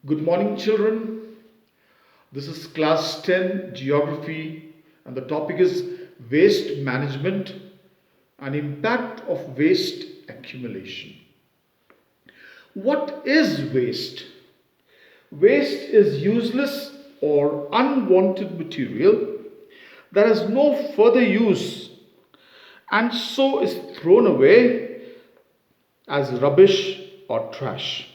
Good morning, children. This is class 10 geography, and the topic is waste management and impact of waste accumulation. What is waste? Waste is useless or unwanted material that has no further use and so is thrown away as rubbish or trash.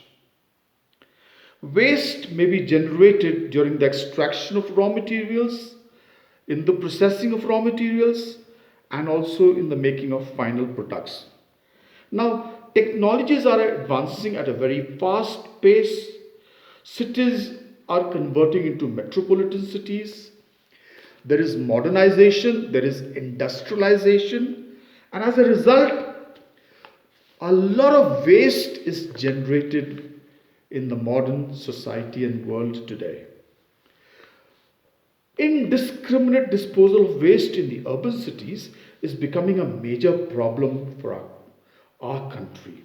Waste may be generated during the extraction of raw materials, in the processing of raw materials, and also in the making of final products. Now, technologies are advancing at a very fast pace. Cities are converting into metropolitan cities. There is modernization, there is industrialization, and as a result, a lot of waste is generated in the modern society and world today. Indiscriminate disposal of waste in the urban cities is becoming a major problem for our country.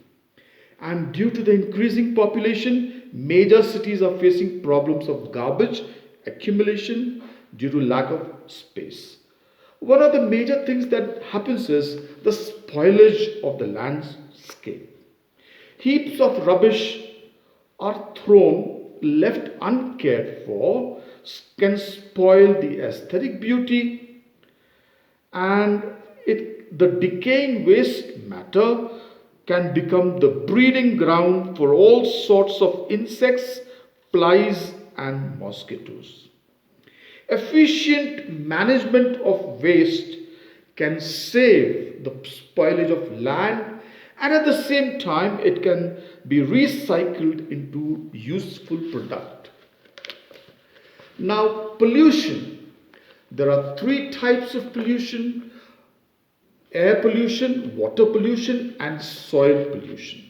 And due to the increasing population, major cities are facing problems of garbage accumulation due to lack of space. One of the major things that happens is the spoilage of the landscape. Heaps of rubbish are thrown, left uncared for, can spoil the aesthetic beauty, and the decaying waste matter can become the breeding ground for all sorts of insects, flies, and mosquitoes. Efficient management of waste can save the spoilage of land, and at the same time it can be recycled into useful product. Now, pollution. There are three types of pollution: air pollution, water pollution, and soil pollution.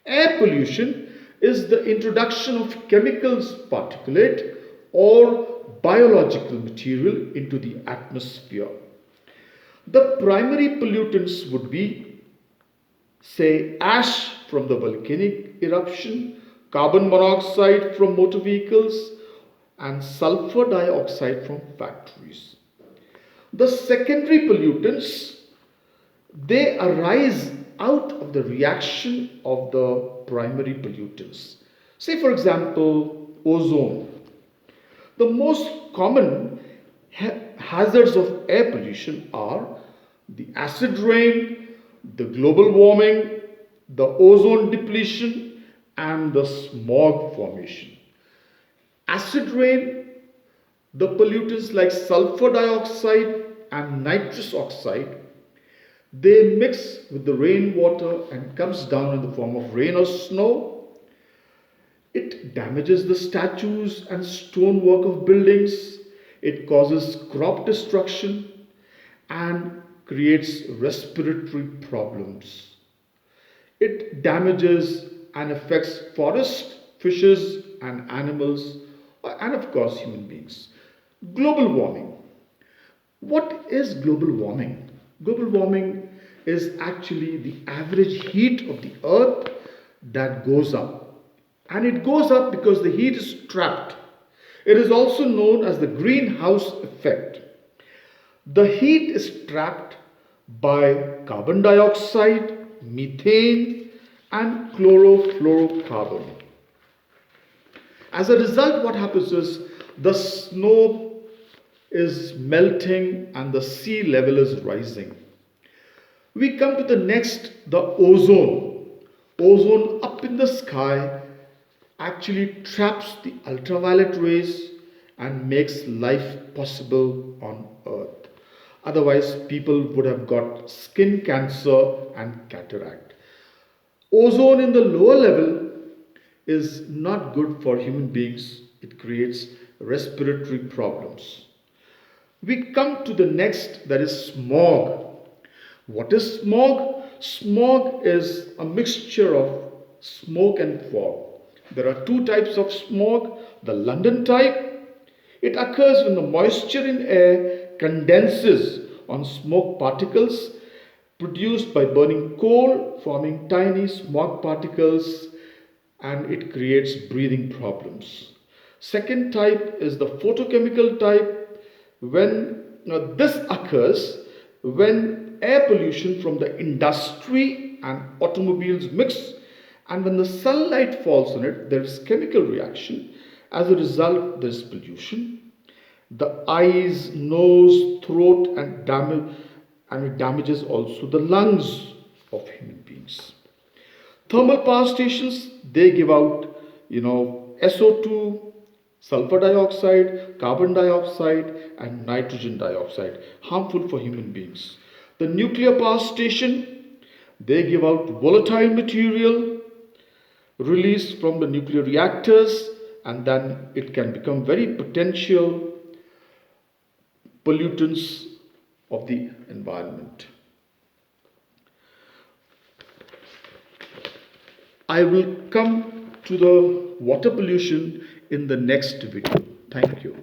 Air pollution is the introduction of chemicals, particulate, or biological material into the atmosphere. The primary pollutants would be, say, ash from the volcanic eruption, carbon monoxide from motor vehicles, and sulfur dioxide from factories. The secondary pollutants, they arise out of the reaction of the primary pollutants. Say, for example, ozone. The most common hazards of air pollution are the acid rain, the global warming, the ozone depletion, and the smog formation. Acid rain, the pollutants like sulfur dioxide and nitrous oxide, they mix with the rainwater and comes down in the form of rain or snow. It damages the statues and stonework of buildings. It causes crop destruction and creates respiratory problems. It damages and affects forests, fishes, and animals, and of course human beings. Global warming. What is global warming? Global warming is actually the average heat of the earth that goes up. And it goes up because the heat is trapped. It is also known as the greenhouse effect. The heat is trapped by carbon dioxide, methane, and chlorofluorocarbon. As a result, what happens is the snow is melting and the sea level is rising. We come to the next, the ozone. Ozone up in the sky actually traps the ultraviolet rays and makes life possible on Earth. Otherwise, people would have got skin cancer and cataract. Ozone in the lower level is not good for human beings. It creates respiratory problems. We come to the next, that is smog. What is smog? Smog is a mixture of smoke and fog. There are two types of smog. The London type, it occurs when the moisture in air condenses on smoke particles produced by burning coal, forming tiny smog particles and it creates breathing problems. Second type is the photochemical type. When this occurs when air pollution from the industry and automobiles mix, and when the sunlight falls on it, there is chemical reaction. As a result, there is pollution. The eyes, nose, throat, and it damages also the lungs of human beings. Thermal power stations, they give out, SO2, sulfur dioxide, carbon dioxide, and nitrogen dioxide, harmful for human beings. The nuclear power station, they give out volatile material released from the nuclear reactors, and then it can become very potential pollutants of the environment. I will come to the water pollution in the next video. Thank you.